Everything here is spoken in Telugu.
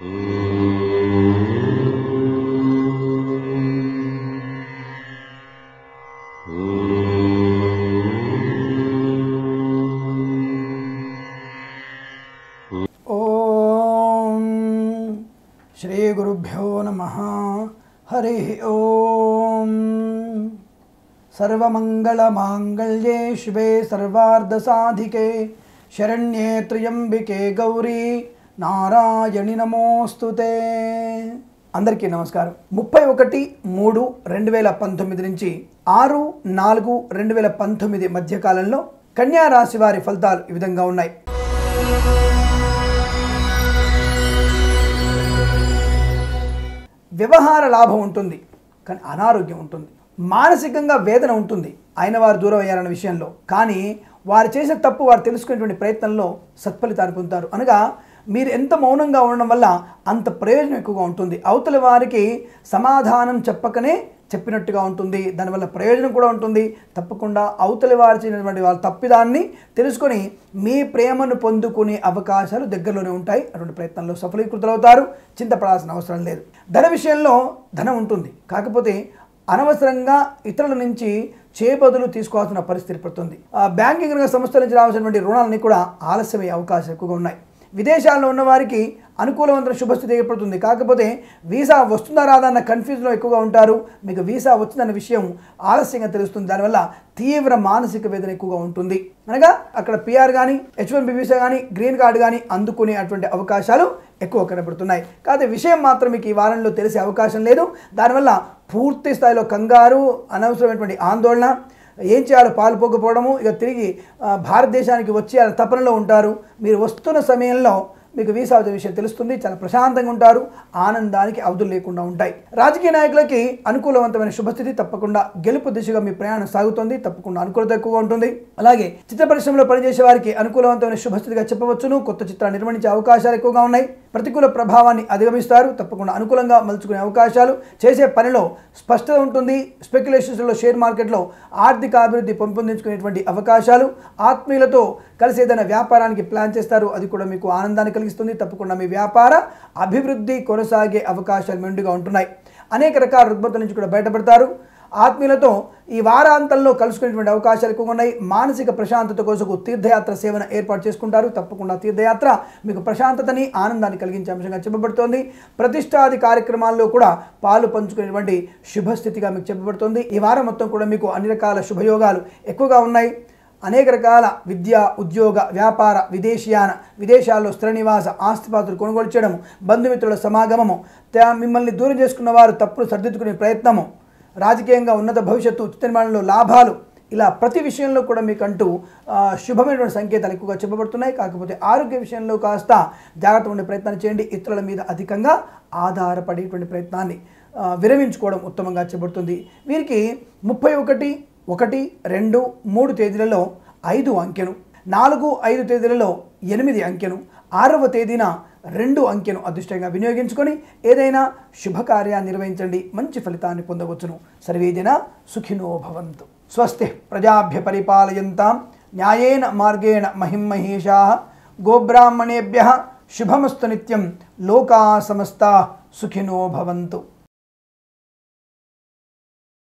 श्री गुरुभ्यो नमः। हरि ओम। सर्वमंगलमांगल्ये शिवे सर्वार्धसाधिके शरण्ये त्र्यंबिके गौरी नारायणि नमोस्तुते। అందరికీ నమస్కారం। 31/3/2019 నుంచి 6/4/2019 మధ్య కాలంలో కన్యా రాశి వారి ఫలితాలు ఈ విధంగా ఉన్నాయి। వ్యవహార లాభం ఉంటుంది, కానీ అనారోగ్యం ఉంటుంది, మానసికంగా వేదన ఉంటుంది అయిన వారు దూరం అయ్యారన్న విషయంలో। కానీ వారు చేసే తప్పు వారు తెలుసుకునేటువంటి ప్రయత్నంలో సత్ఫలితాన్ని పొందుతారు। అనగా మీరు ఎంత మౌనంగా ఉండడం వల్ల అంత ప్రయోజనం ఎక్కువగా ఉంటుంది। అవతల వారికి సమాధానం చెప్పకనే చెప్పినట్టుగా ఉంటుంది, దానివల్ల ప్రయోజనం కూడా ఉంటుంది। తప్పకుండా అవతలి వారు చేసినటువంటి వాళ్ళ తప్పిదాన్ని తెలుసుకొని మీ ప్రేమను పొందుకునే అవకాశాలు దగ్గరలోనే ఉంటాయి। అటువంటి ప్రయత్నంలో సఫలీకృతులవుతారు, చింతపడాల్సిన అవసరం లేదు। ధన విషయంలో ధనం ఉంటుంది, కాకపోతే అనవసరంగా ఇతరుల నుంచి చేబదులు తీసుకోవాల్సిన పరిస్థితి పడుతుంది। బ్యాంకింగ్ రంగ సంస్థల నుంచి రావాల్సినటువంటి రుణాలని కూడా ఆలస్యమయ్యే అవకాశాలు ఎక్కువగా ఉన్నాయి। విదేశాల్లో ఉన్న వారికి అనుకూలవంతమైన శుభస్థితి ఏర్పడుతుంది, కాకపోతే వీసా వస్తుందా రాదా అన్న కన్ఫ్యూజన్లో ఎక్కువగా ఉంటారు। మీకు వీసా వచ్చిందన్న విషయం ఆలస్యంగా తెలుస్తుంది, దానివల్ల తీవ్ర మానసిక వేదన ఎక్కువగా ఉంటుంది। అనగా అక్కడ పిఆర్ కానీ H1B వీసా కానీ గ్రీన్ కార్డు కానీ అందుకునే అటువంటి అవకాశాలు ఎక్కువ కనబడుతున్నాయి। కాకపోతే విషయం మాత్రం మీకు ఈ వారంలో తెలిసే అవకాశం లేదు। దానివల్ల పూర్తి స్థాయిలో కంగారు, అనవసరమైనటువంటి ఆందోళన, ఏం చేయాలో పాల్పోకపోవడము, ఇక తిరిగి భారతదేశానికి వచ్చే తపనలో ఉంటారు। మీరు వస్తున్న సమయంలో మీకు వీసా వచ్చే విషయం తెలుస్తుంది, చాలా ప్రశాంతంగా ఉంటారు, ఆనందానికి అవధులు లేకుండా ఉంటాయి। రాజకీయ నాయకులకి అనుకూలవంతమైన శుభస్థితి, తప్పకుండా గెలుపు దిశగా మీ ప్రయాణం సాగుతుంది, తప్పకుండా అనుకూలత ఎక్కువగా ఉంటుంది। అలాగే చిత్ర పరిశ్రమలో పనిచేసే వారికి అనుకూలవంతమైన శుభస్థితిగా చెప్పవచ్చును। కొత్త చిత్రాలు నిర్మించే అవకాశాలు ఎక్కువగా ఉన్నాయి। ప్రతికూల ప్రభావాన్ని అధిగమిస్తారు, తప్పకుండా అనుకూలంగా మలుచుకునే అవకాశాలు, చేసే పనిలో స్పష్టత ఉంటుంది। స్పెక్యులేషన్స్లో షేర్ మార్కెట్లో ఆర్థిక అభివృద్ధి పెంపొందించుకునేటువంటి అవకాశాలు, ఆత్మీయులతో కలిసి ఏదైనా వ్యాపారానికి ప్లాన్ చేస్తారు, అది కూడా మీకు ఆనందాన్ని కలిగిస్తుంది। తప్పకుండా మీ వ్యాపార అభివృద్ధి కొనసాగే అవకాశాలు మెండుగా ఉంటున్నాయి। అనేక రకాల రుగ్మతల నుంచి కూడా బయటపడతారు। ఆత్మీయులతో ఈ వారాంతంలో కలుసుకునేటువంటి అవకాశాలు ఎక్కువగా ఉన్నాయి। మానసిక ప్రశాంతత కోసం తీర్థయాత్ర సేవను ఏర్పాటు చేసుకుంటారు, తప్పకుండా తీర్థయాత్ర మీకు ప్రశాంతతని ఆనందాన్ని కలిగించే అంశంగా చెప్పబడుతోంది। ప్రతిష్టాది కార్యక్రమాల్లో కూడా పాలు పంచుకునేటువంటి శుభస్థితిగా మీకు చెప్పబడుతుంది। ఈ వారం మొత్తం కూడా మీకు అన్ని రకాల శుభయోగాలు ఎక్కువగా ఉన్నాయి। అనేక రకాల విద్య, ఉద్యోగ, వ్యాపార, విదేశీయాన, విదేశాల్లో స్థిర నివాస ఆస్తిపాస్తులు కొనుగోలు చేయడము, బంధుమిత్రుల సమాగమము, మిమ్మల్ని దూరం చేసుకున్న వారు తప్పులు సరిదిద్దుకునే ప్రయత్నము, రాజకీయంగా ఉన్నత భవిష్యత్తు, ఉచిత నిర్మాణంలో లాభాలు, ఇలా ప్రతి విషయంలో కూడా మీకంటూ శుభమైనటువంటి సంకేతాలు ఎక్కువగా చెప్పబడుతున్నాయి। కాకపోతే ఆరోగ్య విషయంలో కాస్త జాగ్రత్త ఉండే ప్రయత్నాన్ని చేయండి। ఇతరుల మీద అధికంగా ఆధారపడేటువంటి ప్రయత్నాన్ని విరమించుకోవడం ఉత్తమంగా చెప్పబడుతుంది। వీరికి 31, 1, 2, 3 తేదీలలో 5 అంకెను, 4, 5 తేదీలలో 8 అంకెను, 6వ తేదీన 2 అంకెను అదృష్టంగా వినియోగించుకొని ఏదైనా శుభకార్యాన్ని నిర్వహించండి, మంచి ఫలితాన్ని పొందవచ్చును। సర్వేజన సుఖినో భవంతు। స్వస్తి ప్రజాభ్య పరిపాలయంతాం న్యాయేన మార్గేణ మహిమహేషాః గోబ్రాహ్మణేభ్యః శుభమస్తు నిత్యం లోకాః సమస్తాః సుఖినో భవంతు।